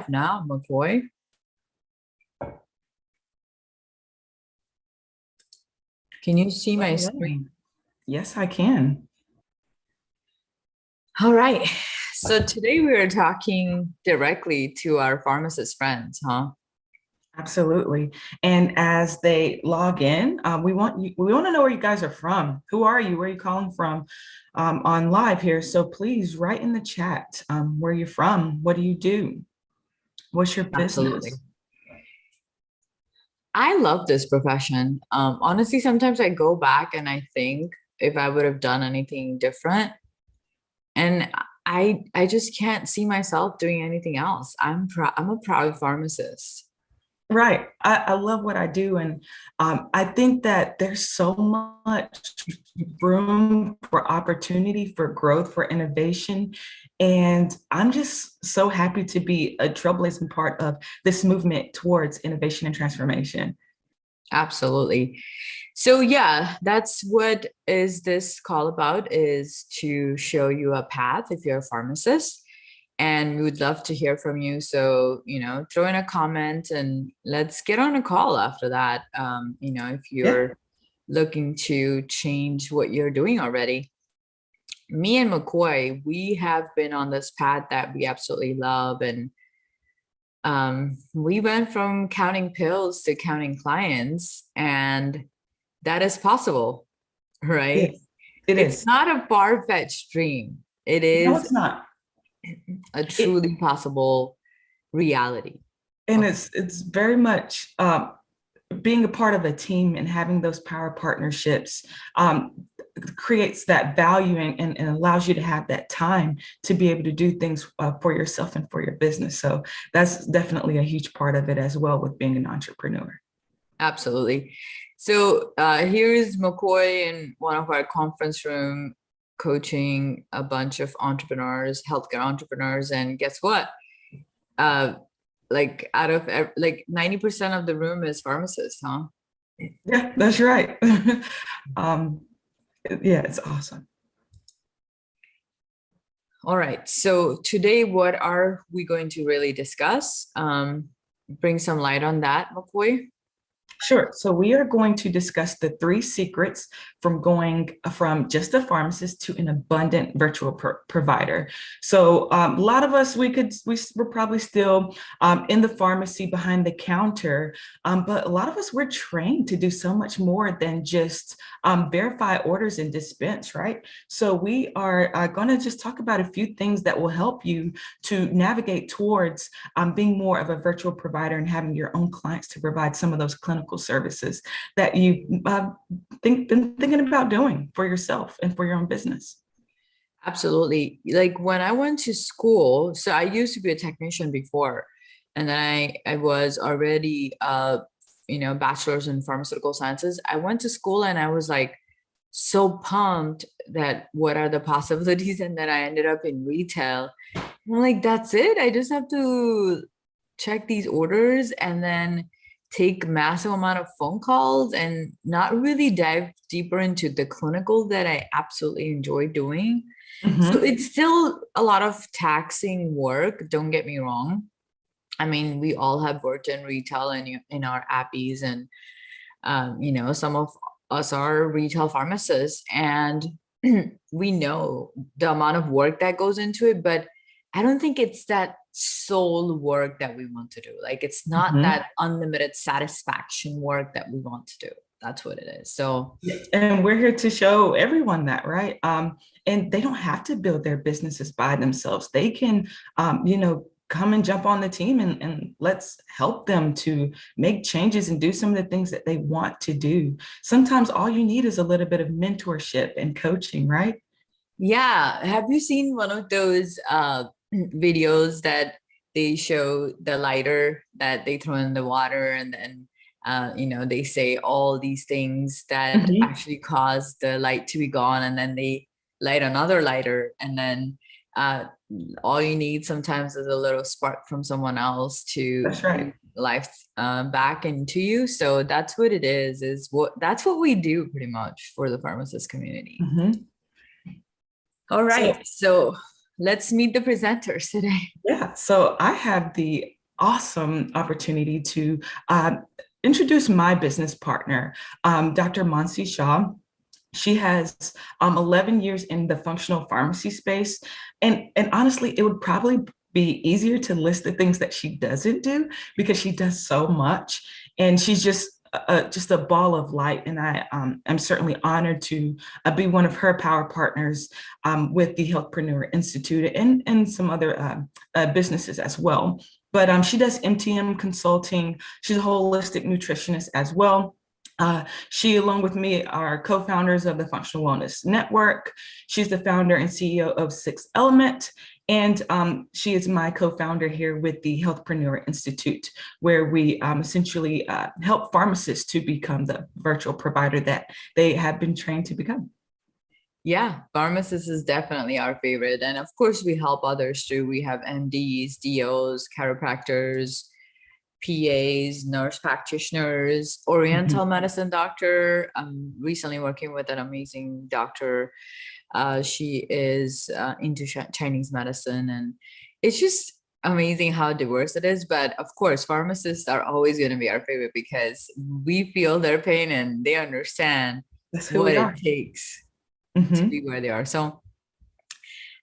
Now, McCoy. Can you see my All right. screen? Yes, I can. All right. So today we are talking directly to our pharmacist friends, huh? Absolutely. And as they log in, we want to know where you guys are from. Who are you? Where are you calling from on live here? So please write in the chat where you're from. What do you do? What's your Absolutely. business? I love this profession. Honestly, sometimes I go back and I think if I would have done anything different, and I just can't see myself doing anything else. I'm a proud pharmacist. Right. I love what I do. And I think that there's so much room for opportunity, for growth, for innovation. And I'm just so happy to be a trailblazing part of this movement towards innovation and transformation. Absolutely. So yeah, that's what is this call about, is to show you a path if you're a pharmacist. And we would love to hear from you. So, throw in a comment and let's get on a call after that. If Yeah. you're looking to change what you're doing already. Me and McCoy, we have been on this path that we absolutely love. And we went from counting pills to counting clients, and that is possible, right? Yes, it It's is. not a far-fetched dream. It No, is it's not. a It, truly possible reality. and Of it's very much being a part of a team and having those power partnerships creates that value and allows you to have that time to be able to do things for yourself and for your business. So that's definitely a huge part of it as well with being an entrepreneur. Absolutely. So here's McCoy in one of our conference room coaching a bunch of entrepreneurs, healthcare entrepreneurs, and guess what? Uh, like out of like 90% of the room is pharmacists, huh? Yeah, that's right. um, yeah, it's awesome. All right. So today, what are we going to really discuss? Bring some light on that, McCoy. Sure. So we are going to discuss the three secrets from going from just a pharmacist to an abundant virtual provider. So a lot of us, we're probably still in the pharmacy behind the counter, but a lot of us, we're trained to do so much more than just verify orders and dispense, right? So we are going to just talk about a few things that will help you to navigate towards being more of a virtual provider and having your own clients to provide some of those clinical services that you been thinking about doing for yourself and for your own business. Absolutely. Like when I went to school, so I used to be a technician before, and then I was already bachelor's in pharmaceutical sciences. I went to school and I was like so pumped that what are the possibilities, and then I ended up in retail. I'm like, that's it. I just have to check these orders and then take massive amount of phone calls and not really dive deeper into the clinical that I absolutely enjoy doing. So Mm-hmm. it's still a lot of taxing work, don't get me wrong. I mean, we all have worked in retail and in our appies, and some of us are retail pharmacists, and we know the amount of work that goes into it, but I don't think it's that soul work that we want to do. Like it's not Mm-hmm. that unlimited satisfaction work that we want to do. That's what it is. So And we're here to show everyone that, right? And they don't have to build their businesses by themselves. They can, come and jump on the team and let's help them to make changes and do some of the things that they want to do. Sometimes all you need is a little bit of mentorship and coaching, right? yeah, have you seen one of those videos that they show the lighter that they throw in the water, and then they say all these things that Mhm. actually cause the light to be gone, and then they light another lighter, and then uh, all you need sometimes is a little spark from someone else to That's right. bring life back into you. So that's what it is that's what we do pretty much for the pharmacist community. Mhm. All So right. So let's meet the presenters today. Yeah, so I have the awesome opportunity to uh, introduce my business partner, Dr. Mansi Shah. She has 11 years in the functional pharmacy space. And honestly, it would probably be easier to list the things that she doesn't do because she does so much. And she's just a ball of light. And I'm certainly honored to be one of her power partners with the Healthpreneur Institute and some other businesses as well. But she does MTM consulting. She's a holistic nutritionist as well. She, along with me, are co-founders of the Functional Wellness Network. She's the founder and CEO of Six Element, and she is my co-founder here with the Healthpreneur Institute, where we essentially help pharmacists to become the virtual provider that they have been trained to become. Yeah, pharmacist is definitely our favorite. And of course, we help others too. We have MDs, DOs, chiropractors, PAs, nurse practitioners, Oriental medicine doctor. I'm recently working with an amazing doctor. She is into Chinese medicine, and it's just amazing how diverse it is. But of course, pharmacists are always going to be our favorite because we feel their pain and they understand That's who what we it are. takes to Mm-hmm. be where they are. So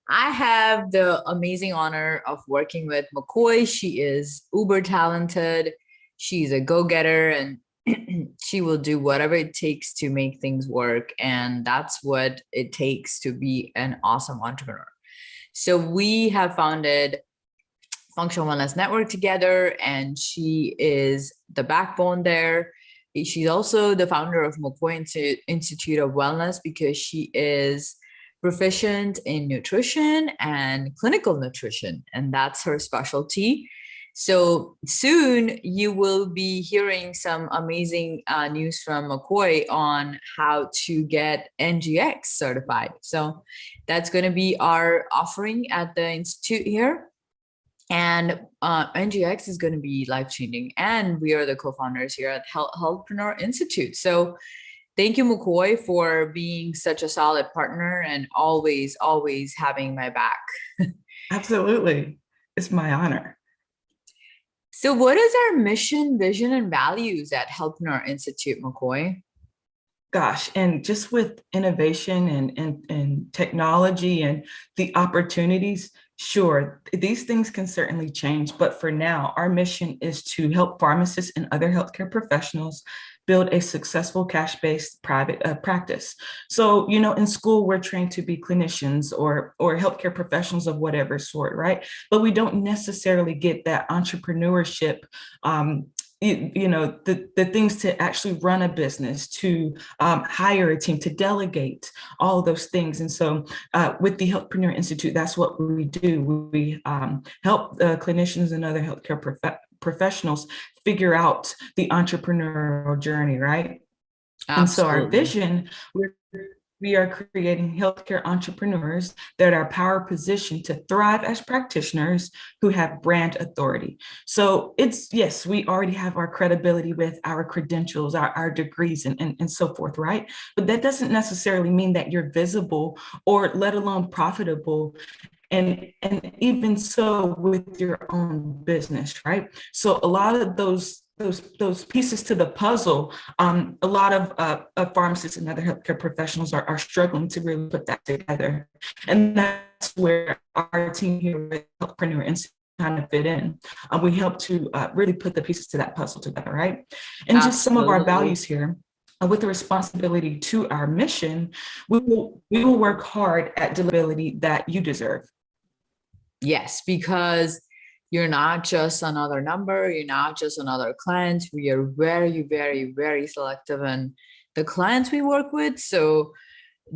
I have the amazing honor of working with McCoy. She is uber talented. She's a go-getter and she will do whatever it takes to make things work. And that's what it takes to be an awesome entrepreneur. So we have founded Functional Wellness Network together, and she is the backbone there. She's also the founder of McCoy Institute of Wellness because she is proficient in nutrition and clinical nutrition, and that's her specialty. So soon you will be hearing some amazing news from McCoy on how to get NGX certified. So that's going to be our offering at the institute here. And NGX is going to be life-changing. And we are the co-founders here at Healthpreneur Institute. So thank you, McCoy, for being such a solid partner and always, always having my back. Absolutely. It's my honor. So what is our mission, vision, and values at Healthpreneur Institute, McCoy? Gosh, and just with innovation and technology and the opportunities, sure, these things can certainly change. But for now, our mission is to help pharmacists and other healthcare professionals build a successful cash-based private practice. So, in school, we're trained to be clinicians or healthcare professionals of whatever sort, right? But we don't necessarily get that entrepreneurship the things to actually run a business, to hire a team, to delegate, all of those things. And so with the Healthpreneur Institute, that's what we do. We help clinicians and other healthcare professionals figure out the entrepreneurial journey, right? And so our Absolutely. vision, we are creating healthcare entrepreneurs that are power positioned to thrive as practitioners who have brand authority. So it's, yes, we already have our credibility with our credentials, our degrees, and so forth, right? But that doesn't necessarily mean that you're visible or let alone profitable. And even so with your own business, right? So a lot of those pieces to the puzzle, a lot of pharmacists and other healthcare professionals are struggling to really put that together. And that's where our team here at Healthpreneur Institute kind of fit in. We help to really put the pieces to that puzzle together, right? And just some of our Absolutely. values here. With the responsibility to our mission, we will work hard at deliverability that you deserve. Yes, because you're not just another number, you're not just another client. We are very, very, very selective in the clients we work with. So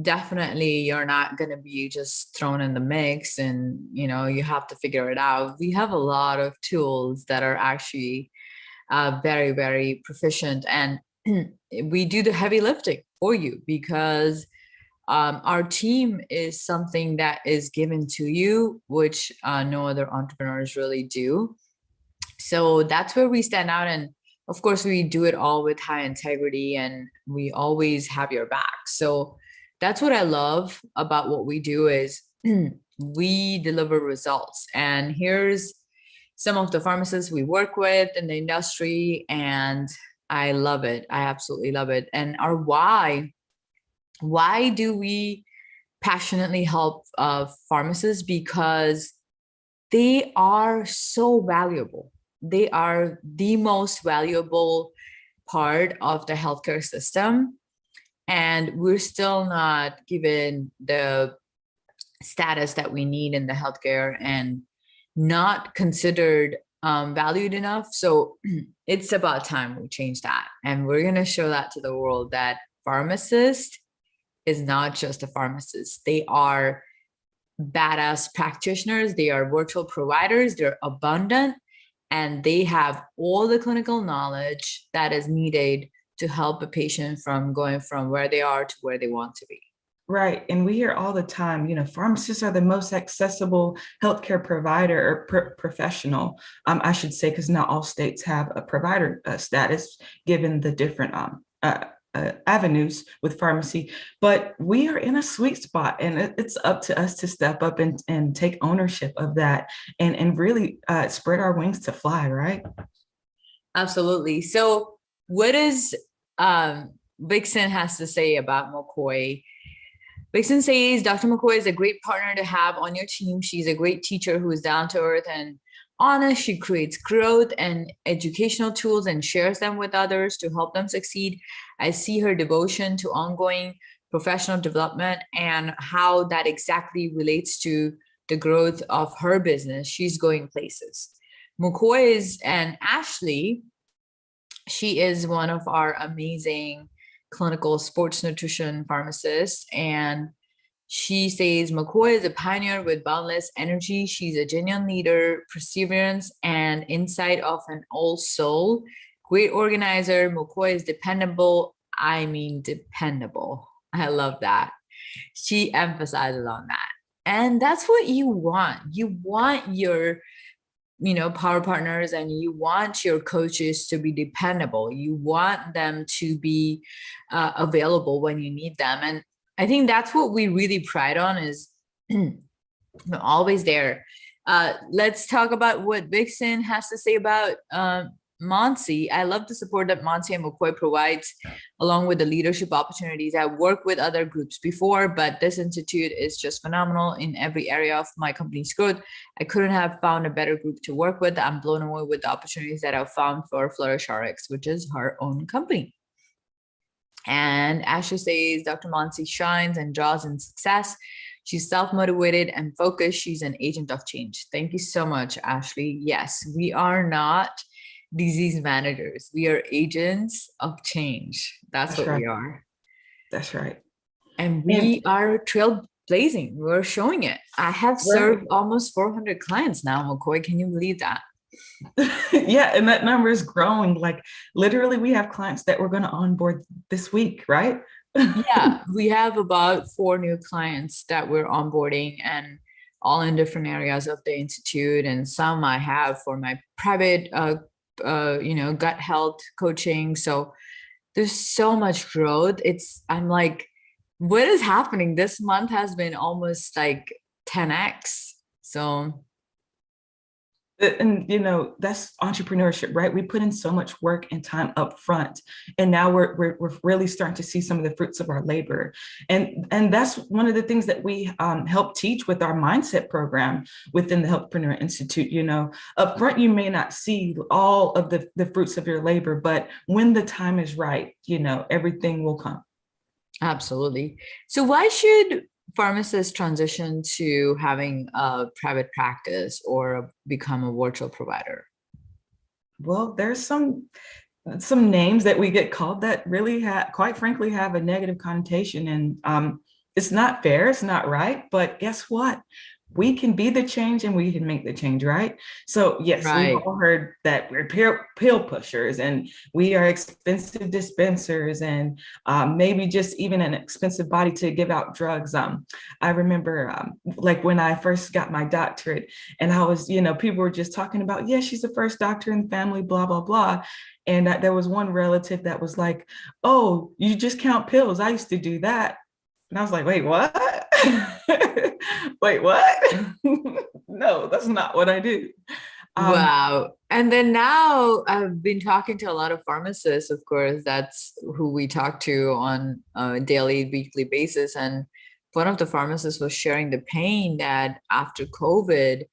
definitely you're not going to be just thrown in the mix and you have to figure it out. We have a lot of tools that are actually very, very proficient, and we do the heavy lifting for you because our team is something that is given to you, which no other entrepreneurs really do. So that's where we stand out. And of course, we do it all with high integrity and we always have your back. So that's what I love about what we do is we deliver results. And here's some of the pharmacists we work with in the industry, and I love it. I absolutely love it. And our why do we passionately help pharmacists? Because they are so valuable. They are the most valuable part of the healthcare system, and we're still not given the status that we need in the healthcare, and not considered valued enough. So it's about time we change that, and we're going to show that to the world, that pharmacist is not just a pharmacist. They are badass practitioners. They are virtual providers. They're abundant, and they have all the clinical knowledge that is needed to help a patient from going from where they are to where they want to be. Right. And we hear all the time, pharmacists are the most accessible healthcare provider or professional, I should say, because not all states have a provider status given the different avenues with pharmacy. But we are in a sweet spot, and it's up to us to step up and take ownership of that, and really spread our wings to fly, right? Absolutely. So what does Vixen has to say about McCoy? Vixen says Dr. McCoy is a great partner to have on your team. She's a great teacher who is down to earth and honest. She creates growth and educational tools and shares them with others to help them succeed. I see her devotion to ongoing professional development and how that exactly relates to the growth of her business. She's going places. McCoy is, and Ashley, she is one of our amazing clinical sports nutrition pharmacists, and she says McCoy is a pioneer with boundless energy. She's a genuine leader, perseverance, and insight of an old soul. Great organizer. McCoy is dependable. I mean, dependable. I love that. She emphasizes on that. And that's what you want. You want your power partners, and you want your coaches to be dependable. You want them to be available when you need them. And I think that's what we really pride on, is always there. Let's talk about what Vixen has to say about Monsi. I love the support that Monsi and McCoy provides, along with the leadership opportunities. I worked with other groups before, but this institute is just phenomenal in every area of my company's growth. I couldn't have found a better group to work with. I'm blown away with the opportunities that I've found for Flourish RX, which is her own company. And Ashley says Dr. Monsi shines and draws in success. She's self-motivated and focused. She's an agent of change. Thank you so much, Ashley. Yes, we are not disease managers. We are agents of change. That's what right. we are. That's right. And we are trailblazing. We're showing it. I have served almost 400 clients now, McCoy. Can you believe that? Yeah, and that number is growing. Like literally, we have clients that we're going to onboard this week, right? Yeah, we have about 4 new clients that we're onboarding, and all in different areas of the institute. And some I have for my private gut health coaching. So there's so much growth. I'm like, what is happening? This month has been almost like 10x. So, and that's entrepreneurship, right? We put in so much work and time up front, and now we're really starting to see some of the fruits of our labor. And that's one of the things that we help teach with our mindset program within the Healthpreneur Institute. Up front, you may not see all of the fruits of your labor, but when the time is right, everything will come. Absolutely. So why should pharmacists transition to having a private practice or become a virtual provider? Well, there's some names that we get called that really quite frankly have a negative connotation, and it's not fair, it's not right, but guess what? We can be the change and we can make the change, right? So yes, right. We've all heard that we're pill pushers and we are expensive dispensers, and maybe just even an expensive body to give out drugs. I remember like when I first got my doctorate, and I was, people were just talking about, yeah, she's the first doctor in the family, blah, blah, blah. And there was one relative that was like, oh, you just count pills. I used to do that. And I was like, wait, what? Wait, what? No, that's not what I do. Um, Wow. And then now I've been talking to a lot of pharmacists, of course, that's who we talk to on a daily, weekly basis. And one of the pharmacists was sharing the pain that after COVID,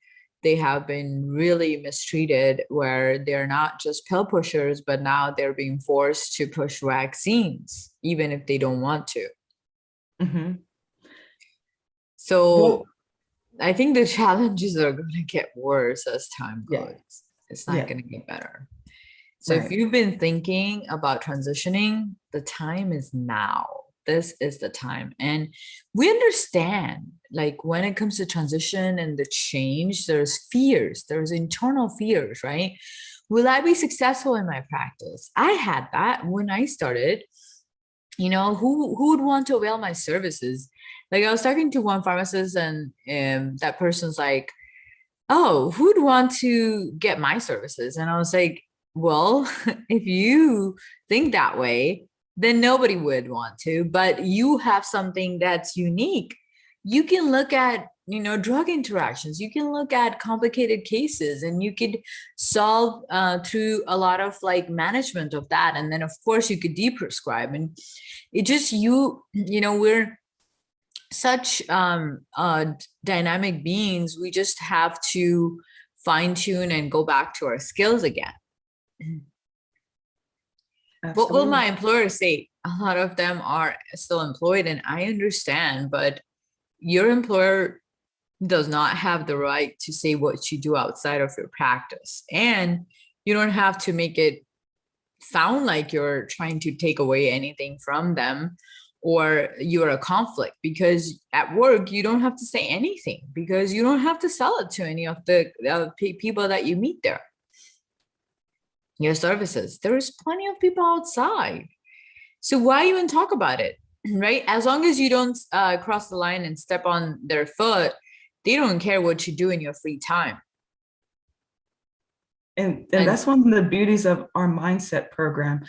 they have been really mistreated, where they're not just pill pushers, but now they're being forced to push vaccines, even if they don't want to. mhm. So Well, I think the challenges are going to get worse as time yeah, goes. It's not yeah, going to get better. So if right. you've been thinking about transitioning, the time is now. This is the time. And we understand, like when it comes to transition and the change, there's fears, there's internal fears, right? Will I be successful in my practice? I had that when I started. Who would want to avail my services? Like I was talking to one pharmacist, and that person's like, oh, who'd want to get my services? And I was like, well, if you think that way, then nobody would want to, but you have something that's unique. You can look at, drug interactions, you can look at complicated cases, and you could solve through a lot of like management of that. And then of course you could deprescribe, and it just, we're such dynamic beings. We just have to fine tune and go back to our skills again. What will Absolutely. my employer say? A lot of them are still employed, and I understand, but your employer does not have the right to say what you do outside of your practice. And you don't have to make it sound like you're trying to take away anything from them or you're a conflict, because at work you don't have to say anything, because you don't have to sell it to any of the people that you meet there, your services. There's plenty of people outside, so why even talk about it? Right, as long as you don't cross the line and step on their foot, they don't care what you do in your free time. And And that's one of the beauties of our mindset program.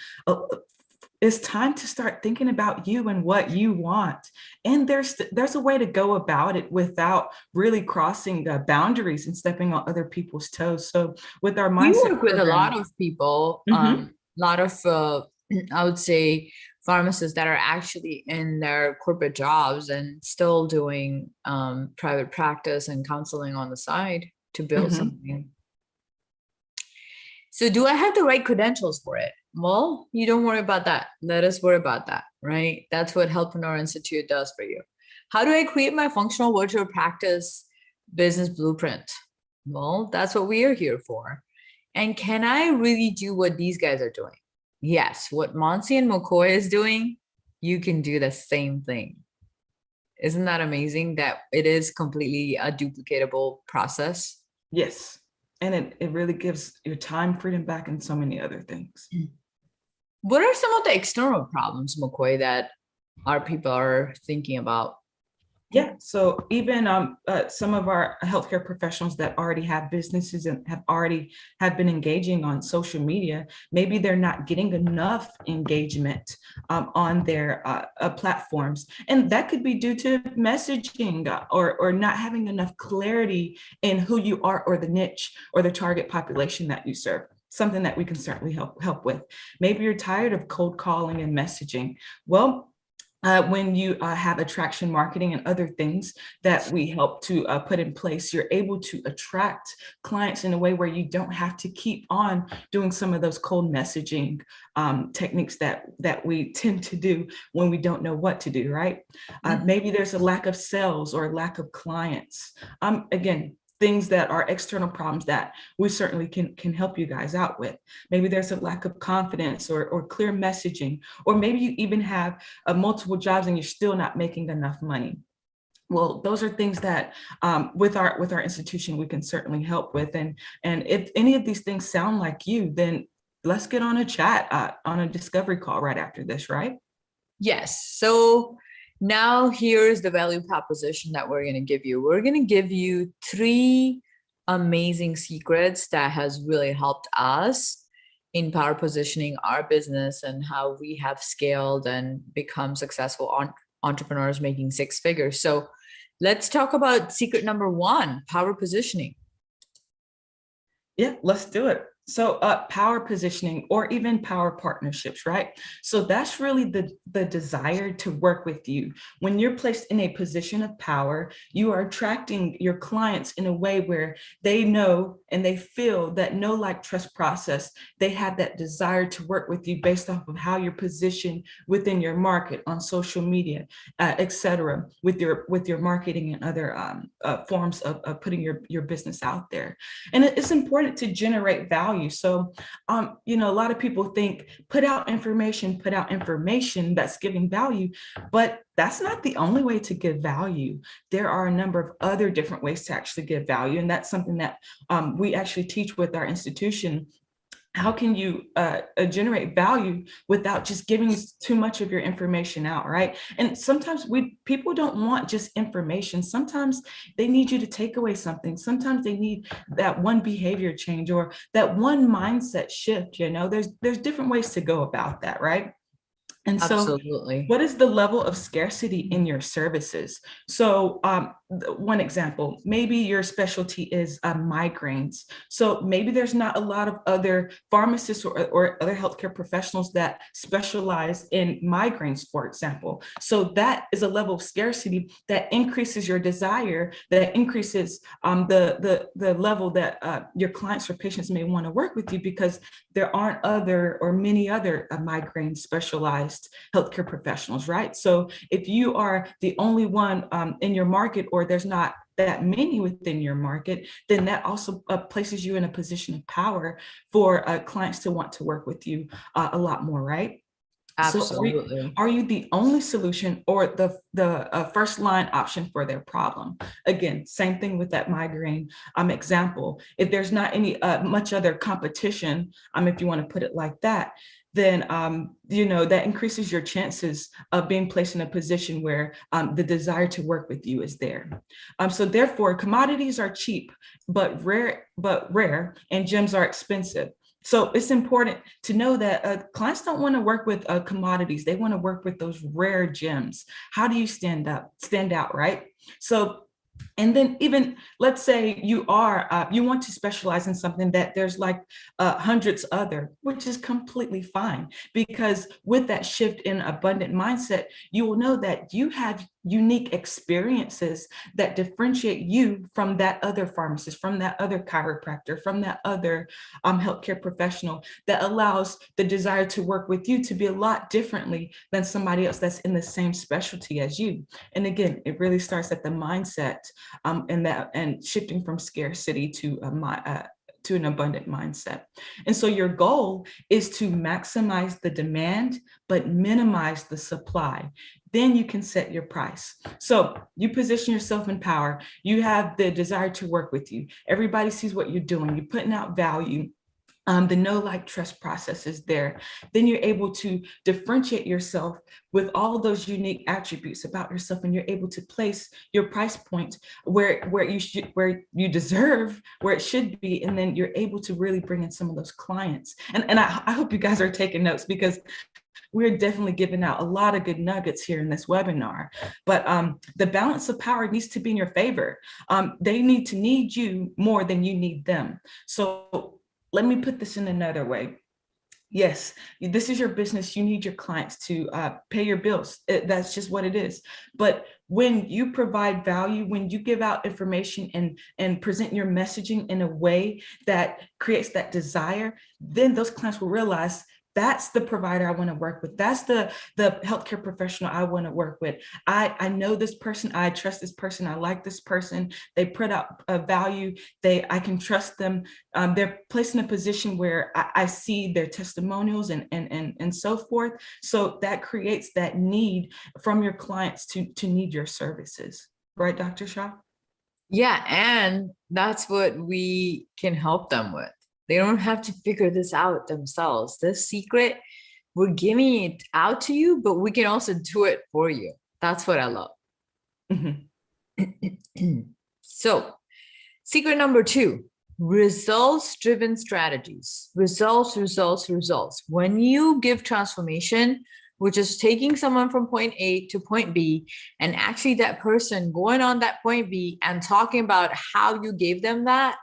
It's time to start thinking about you and what you want. And there's a way to go about it without really crossing the boundaries and stepping on other people's toes. So with our we mindset work with a lot program, of people, mhm, lot of I would say pharmacists that are actually in their corporate jobs and still doing private practice and counseling on the side to build mhm. something. So do I have the right credentials for it? Well, you don't worry about that. Let us worry about that, right? That's what Healthpreneur Institute does for you. How do I create my functional virtual practice business blueprint? Well, that's what we are here for. And can I really do what these guys are doing? Yes, what Monsi and McCoy is doing, you can do the same thing. Isn't that amazing that it is completely a duplicatable process? Yes. And it really gives your time freedom back and so many other things. What are some of the external problems, McCoy, that our people are thinking about? Yeah, so even some of our healthcare professionals that already have businesses and have been engaging on social media, maybe they're not getting enough engagement on their platforms, and that could be due to messaging or not having enough clarity in who you are or the niche or the target population that you serve. Something that we can certainly help with. Maybe you're tired of cold calling and messaging. Well, when you have attraction marketing and other things that we help to put in place, you're able to attract clients in a way where you don't have to keep on doing some of those cold messaging techniques that we tend to do when we don't know what to do, right? Maybe there's a lack of sales or a lack of clients. Again, things that are external problems that we certainly can help you guys out with. Maybe there's a lack of confidence or clear messaging, or maybe you even have multiple jobs and you're still not making enough money. Well, those are things that with our institution we can certainly help with. And if any of these things sound like you, then let's get on a chat on a discovery call right after this, right? Yes. So now here's the value proposition that we're going to give you. We're going to give you 3 amazing secrets that has really helped us in power positioning our business and how we have scaled and become successful entrepreneurs making 6 figures. So Let's talk about secret number one, power positioning. Yeah, let's do it. So power positioning or even power partnerships, right? So that's really the desire to work with you. When you're placed in a position of power, you are attracting your clients in a way where they know and they feel that know, like, trust process. They have that desire to work with you based off of how you're positioned within your market on social media, etc., with your marketing and other forms of putting your business out there. And it's important to generate value. So, a lot of people think put out information that's giving value, but that's not the only way to give value. There are a number of other different ways to actually give value. And that's something that we actually teach with our institution. How can you generate value without just giving too much of your information out, right? And sometimes people don't want just information. Sometimes they need you to take away something. Sometimes they need that one behavior change or that one mindset shift. There's different ways to go about that, right? And so, Absolutely. what is the level of scarcity in your services? So, one example, maybe your specialty is migraines. So maybe there's not a lot of other pharmacists or other healthcare professionals that specialize in migraines, for example. So that is a level of scarcity that increases your desire, that increases the level that your clients or patients may want to work with you, because there aren't other or many other migraine specialized healthcare professionals, right? So if you are the only one in your market, or there's not that many within your market, then that also places you in a position of power for clients to want to work with you a lot more, right? So Absolutely. are you the only solution or the first line option for their problem? Again, same thing with that migraine example. If there's not any much other competition, if you want to put it like that, then that increases your chances of being placed in a position where the desire to work with you is there. So therefore, commodities are cheap but rare, and gems are expensive. So it's important to know that clients don't want to work with commodities. They want to work with those rare gems. How do you stand out, right? So, and then even let's say you want to specialize in something that there's like hundreds other, which is completely fine, because with that shift in abundant mindset, you will know that you have unique experiences that differentiate you from that other pharmacist, from that other chiropractor, from that other healthcare professional, that allows the desire to work with you to be a lot differently than somebody else that's in the same specialty as you. And again, it really starts at the mindset and shifting from scarcity to an abundant mindset. And so your goal is to maximize the demand, but minimize the supply. Then you can set your price. So you position yourself in power. You have the desire to work with you. Everybody sees what you're doing. You're putting out value. The know, like, trust process is there. Then you're able to differentiate yourself with all of those unique attributes about yourself, and you're able to place your price point where you deserve, where it should be, and then you're able to really bring in some of those clients. And I hope you guys are taking notes, because we're definitely giving out a lot of good nuggets here in this webinar. But the balance of power needs to be in your favor. They need to need you more than you need them. So let me put this in another way. Yes, this is your business. You need your clients to pay your bills. That's just what it is. But when you provide value, when you give out information and present your messaging in a way that creates that desire, then those clients will realize that's the provider I want to work with. That's the healthcare professional I want to work with. I know this person. I trust this person. I like this person. They put out a value. I can trust them. They're placed in a position where I see their testimonials and so forth. So that creates that need from your clients to need your services. Right, Dr. Shaw? Yeah, and that's what we can help them with. They don't have to figure this out themselves. This secret, we're giving it out to you, but we can also do it for you. That's what I love. Mm-hmm. So, secret number 2, results-driven strategies. Results. When you give transformation, which is taking someone from point A to point B, and actually that person going on that point B and talking about how you gave them that,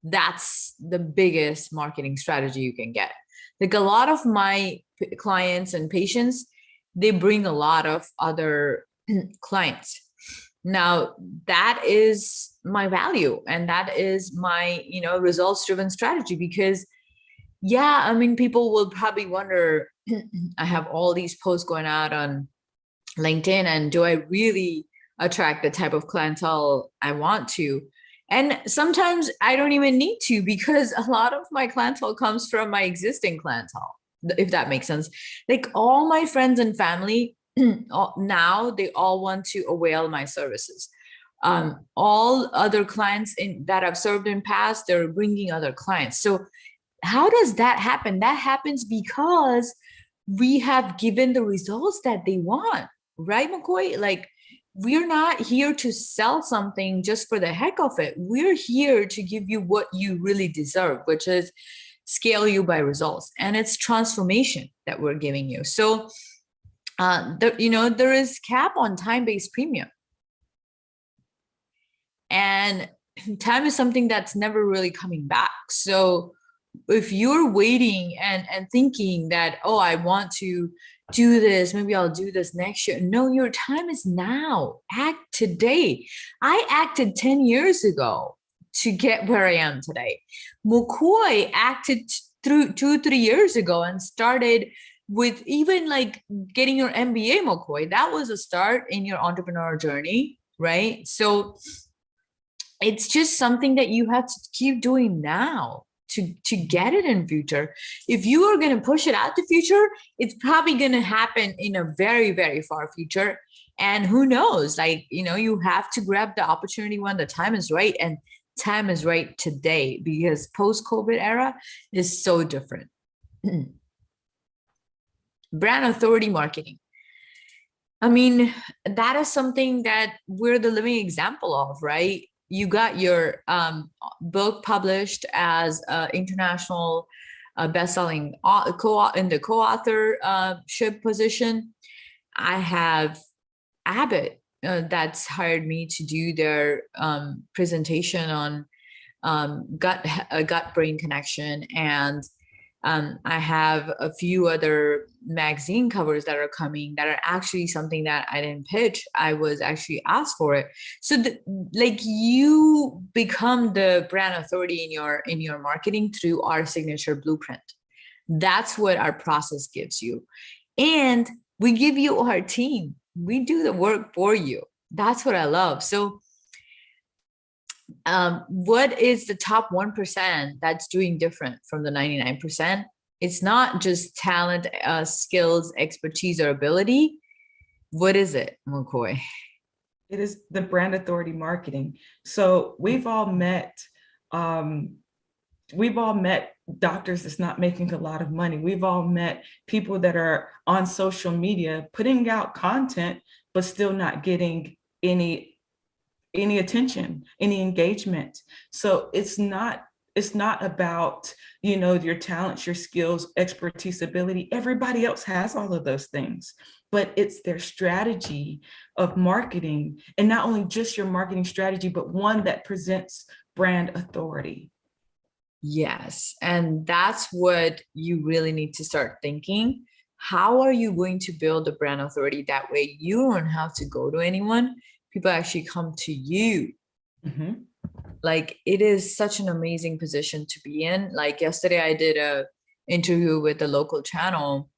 that's the biggest marketing strategy you can get. Like a lot of my clients and patients, they bring a lot of other clients. Now that is my value, and that is my, results driven strategy. Because yeah, I mean, people will probably wonder, I have all these posts going out on LinkedIn, and do I really attract the type of clientele I want to? And sometimes I don't even need to, because a lot of my clientele comes from my existing clientele, if that makes sense. Like all my friends and family now, they all want to avail my services. All other clients that I've served in past, they're bringing other clients. So how does that happen? That happens because we have given the results that they want, right, McCoy? Like, we're not here to sell something just for the heck of it. We're here to give you what you really deserve, which is scale you by results. And it's transformation that we're giving you. So, there is cap on time-based premium. And time is something that's never really coming back. So if you're waiting and thinking that, oh, I want to do this, maybe I'll do this next year. No, your time is now. Act today. I acted 10 years ago to get where I am today. McCoy acted through 2-3 years ago and started with even like getting your MBA, McCoy. That was a start in your entrepreneurial journey, right? So it's just something that you have to keep doing now to get it in future. If you are going to push it out to future, it's probably going to happen in a very, very far future. And who knows, like, you have to grab the opportunity when the time is right. And time is right today, because post-COVID era is so different. Brand authority marketing. I mean, that is something that we're the living example of, right? You got your book published as international best-selling in the co-authorship position. I have Abbott that's hired me to do their presentation on gut-brain connection, and I have a few other magazine covers that are coming that are actually something that I didn't pitch. I was actually asked for it. So like you become the brand authority in your marketing through our signature blueprint. That's what our process gives you. And we give you our team. We do the work for you. That's what I love. So what is the top 1% that's doing different from the 99%? It's not just talent, skills, expertise, or ability. What is it, McCoy? It is the brand authority marketing. So we've all met doctors that's not making a lot of money. We've all met people that are on social media putting out content, but still not getting any attention, any engagement. So it's not about, your talents, your skills, expertise, ability. Everybody else has all of those things, but it's their strategy of marketing, and not only just your marketing strategy, but one that presents brand authority. Yes. And that's what you really need to start thinking. How are you going to build a brand authority? That way you don't have to go to anyone. People actually come to you. Mm-hmm. Like, it is such an amazing position to be in. Like yesterday I did a interview with a local channel,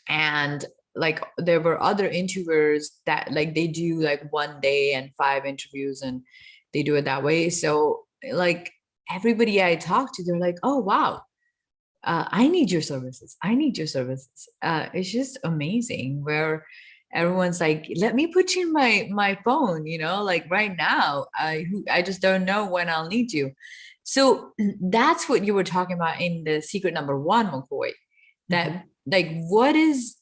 and like there were other interviewers that like they do like 1 day and 5 interviews, and they do it that way. So like everybody I talk to, they're like, oh wow, I need your services. I need your services. It's just amazing where everyone's like, let me put you in my phone, like right now. I just don't know when I'll need you. So that's what you were talking about in the secret number 1, McCoy, that mm-hmm. like what is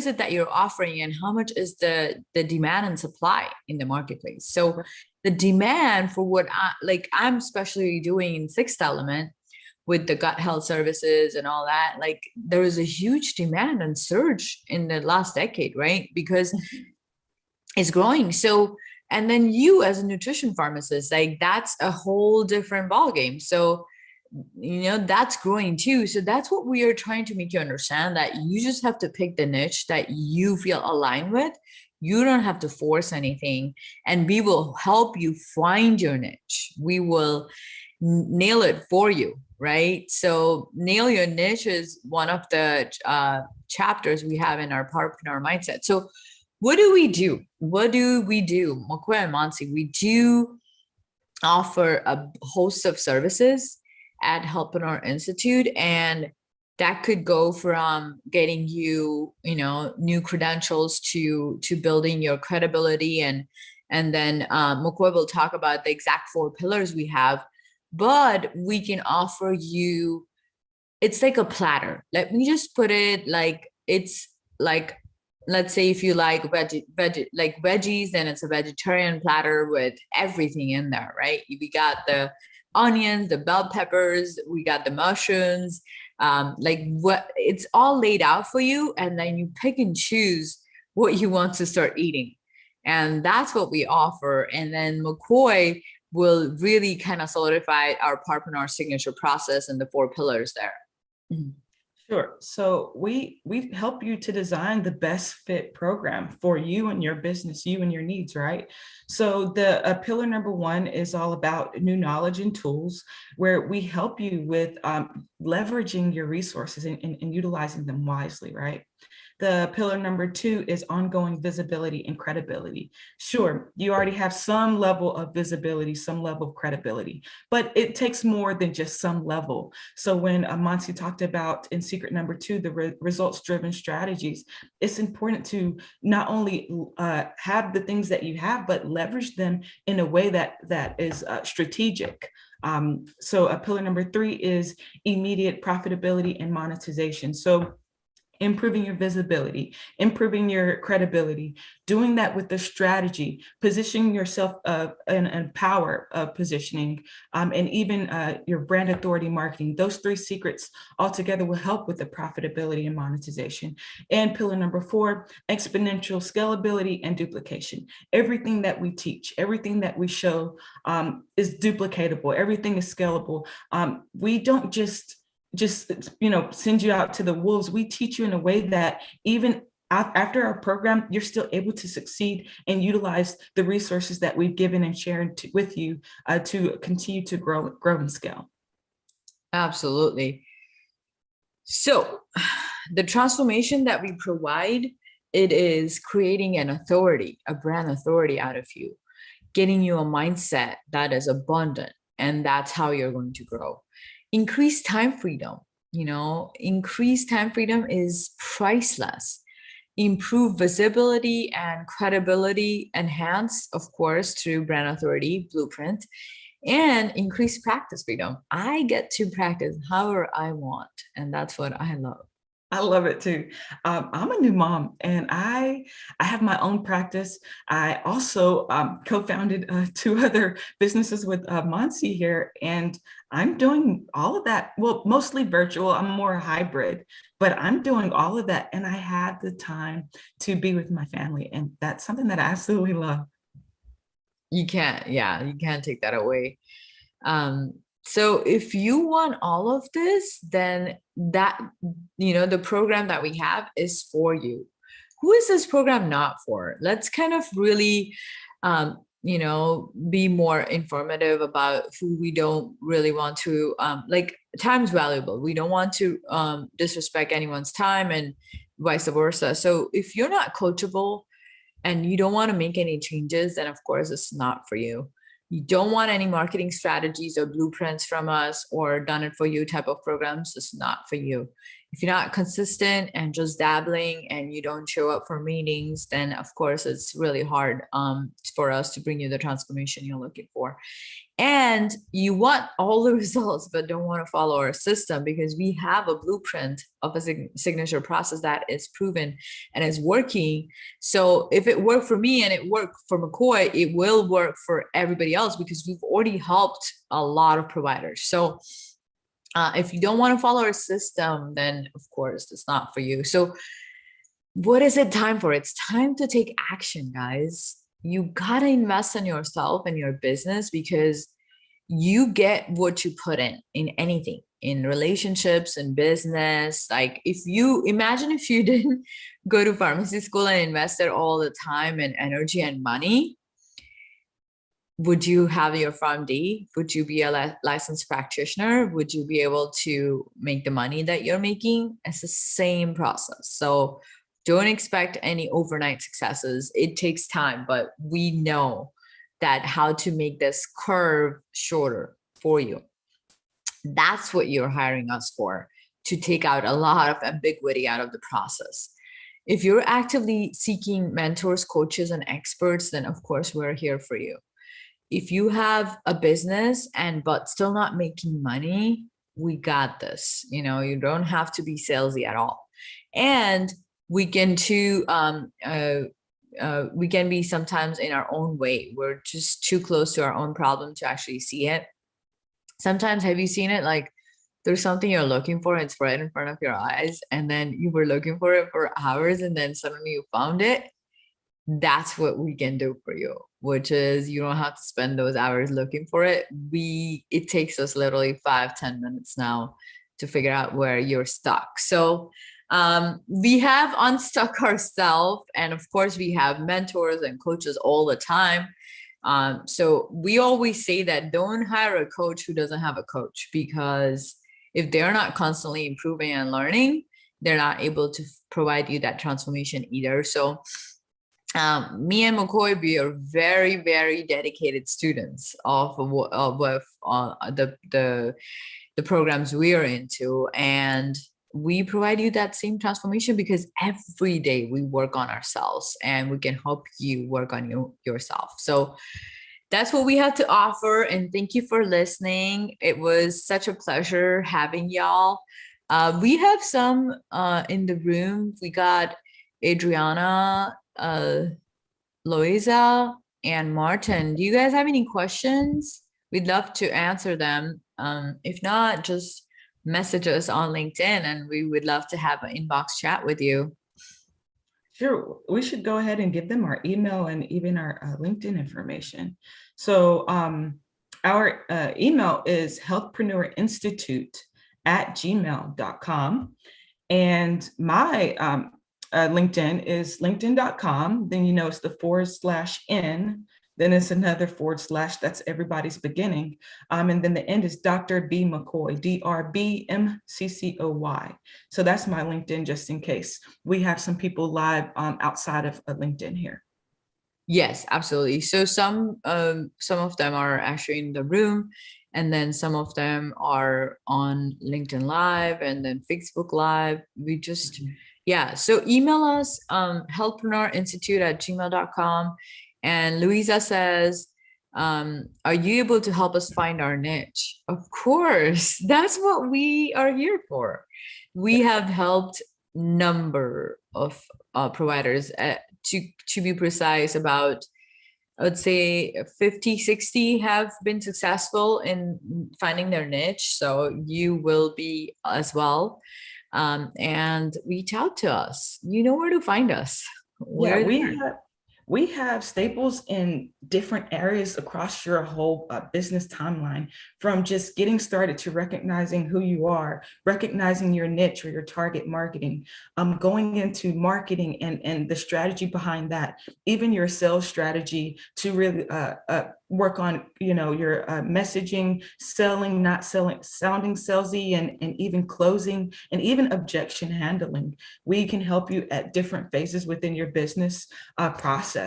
it that you're offering, and how much is the demand and supply in the marketplace? So the demand for what I'm especially doing in 6th Element, with the gut health services and all that, like there was a huge demand and surge in the last decade, right? Because it's growing. So, and then you as a nutrition pharmacist, like that's a whole different ballgame. So, that's growing too. So that's what we are trying to make you understand, that you just have to pick the niche that you feel aligned with. You don't have to force anything, and we will help you find your niche. We will nail it for you, right? So nail your niche is one of the chapters we have in our powerpreneur mindset. So what do we do? McCoy and Monsi, we do offer a host of services at Helpreneur Institute, and that could go from getting you, new credentials to building your credibility, and then McCoy will talk about the exact 4 pillars we have. But we can offer you, it's like a platter. Let me just put it like, it's like, let's say if you like veggies, then it's a vegetarian platter with everything in there, right? We got the onions, the bell peppers, we got the mushrooms, like what, it's all laid out for you, and then you pick and choose what you want to start eating. And that's what we offer. And then McCoy will really kind of solidify our powerpreneur signature process and the 4 pillars there. Sure. So we help you to design the best fit program for you and your business, you and your needs, right? So the pillar number 1 is all about new knowledge and tools, where we help you with leveraging your resources and utilizing them wisely, right? The pillar number 2 is ongoing visibility and credibility. Sure, you already have some level of visibility, some level of credibility, but it takes more than just some level. So when Monsi talked about in secret number 2, the results-driven strategies, it's important to not only have the things that you have, but leverage them in a way that is strategic. So pillar number 3 is immediate profitability and monetization. So improving your visibility, improving your credibility, doing that with the strategy, positioning yourself in power positioning, and even your brand authority marketing. Those 3 secrets altogether will help with the profitability and monetization. And pillar number 4, exponential scalability and duplication. Everything that we teach, everything that we show is duplicatable. Everything is scalable. We don't just send you out to the wolves. We teach you in a way that even after our program, you're still able to succeed and utilize the resources that we've given and shared with you to continue to grow and scale. Absolutely. So the transformation that we provide, it is creating an authority, a brand authority out of you, getting you a mindset that is abundant, and that's how you're going to grow. Increased time freedom, increased time freedom is priceless. Improve visibility and credibility, enhanced, of course, through brand authority blueprint, and increase practice freedom. I get to practice however I want, and that's what I love. I love it too. I'm a new mom, and I have my own practice. I also co-founded 2 other businesses with Monsi here, and I'm doing all of that. Well, mostly virtual. I'm more hybrid, but I'm doing all of that, and I have the time to be with my family, and that's something that I absolutely love. You can't take that away. So if you want all of this, then that, the program that we have is for you. Who is this program not for? Let's kind of really, be more informative about who we don't really want to, like time's valuable. We don't want to disrespect anyone's time and vice versa. So if you're not coachable and you don't want to make any changes, then of course it's not for you. You don't want any marketing strategies or blueprints from us or done it for you type of programs. It's not for you. If you're not consistent and just dabbling and you don't show up for meetings, then of course it's really hard for us to bring you the transformation you're looking for. And you want all the results, but don't want to follow our system, because we have a blueprint of a signature process that is proven and is working. So if it worked for me and it worked for McCoy, it will work for everybody else, because we've already helped a lot of providers. So If you don't want to follow our system, then of course it's not for you. So what is it time for? It's time to take action, guys. You gotta invest in yourself and your business, because you get what you put in anything, in relationships and business. Like, if you imagine, if you didn't go to pharmacy school and invested all the time and energy and money, would you have your PharmD? Would you be a licensed practitioner? Would you be able to make the money that you're making? It's the same process. So don't expect any overnight successes. It takes time, but we know that how to make this curve shorter for you. That's what you're hiring us for, to take out a lot of ambiguity out of the process. If you're actively seeking mentors, coaches, and experts, then of course we're here for you. If you have a business and but still not making money, we got this. You don't have to be salesy at all. And we can too we can be sometimes in our own way. We're just too close to our own problem to actually see it. Sometimes, have you seen it? Like, there's something you're looking for, it's right in front of your eyes, and then you were looking for it for hours, and then suddenly you found it. That's what we can do for you, which is you don't have to spend those hours looking for it. It takes us literally 5-10 minutes now to figure out where you're stuck. So we have unstuck ourselves, and of course we have mentors and coaches all the time. So we always say that don't hire a coach who doesn't have a coach, because if they're not constantly improving and learning, they're not able to provide you that transformation either. So me and McCoy, we are very, very dedicated students of the programs we are into, and we provide you that same transformation because every day we work on ourselves, and we can help you work on yourself. So that's what we have to offer, and thank you for listening. It was such a pleasure having y'all. We have some in the room. We got Adriana, Loisa, and Martin. Do you guys have any questions? We'd love to answer them. If not, just message us on LinkedIn, and we would love to have an inbox chat with you. Sure, we should go ahead and give them our email and even our LinkedIn information. So our email is healthpreneurinstitute@gmail.com. And my LinkedIn is linkedin.com. Then it's the /N. Then it's another /. That's everybody's beginning. And then the end is Dr. B. McCoy, DRBMCCOY. So that's my LinkedIn, just in case we have some people live outside of LinkedIn here. Yes, absolutely. So some of them are actually in the room, and then some of them are on LinkedIn Live and then Facebook Live. We just, yeah. So email us, healthpreneurinstitute@gmail.com. And Louisa says, are you able to help us find our niche? Of course, that's what we are here for. We have helped number of providers, to be precise, about, I would say 50, 60 have been successful in finding their niche. So you will be as well. And reach out to us. You know where to find us. We have staples in different areas across your whole business timeline, from just getting started to recognizing who you are, recognizing your niche or your target marketing, going into marketing and the strategy behind that, even your sales strategy to really work on, your messaging, selling, not selling, sounding salesy, and even closing, and even objection handling. We can help you at different phases within your business process.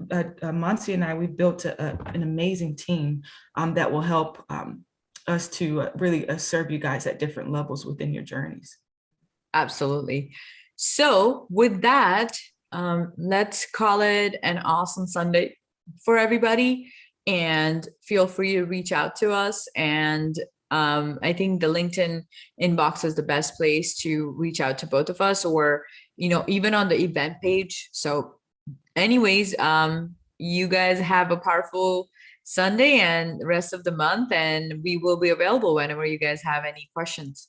Monsi and I, we've built an amazing team that will help us to really serve you guys at different levels within your journeys. Absolutely. So with that, let's call it an awesome Sunday for everybody, and feel free to reach out to us. And I think the LinkedIn inbox is the best place to reach out to both of us, or even on the event page. So anyways, you guys have a powerful Sunday and the rest of the month, and we will be available whenever you guys have any questions.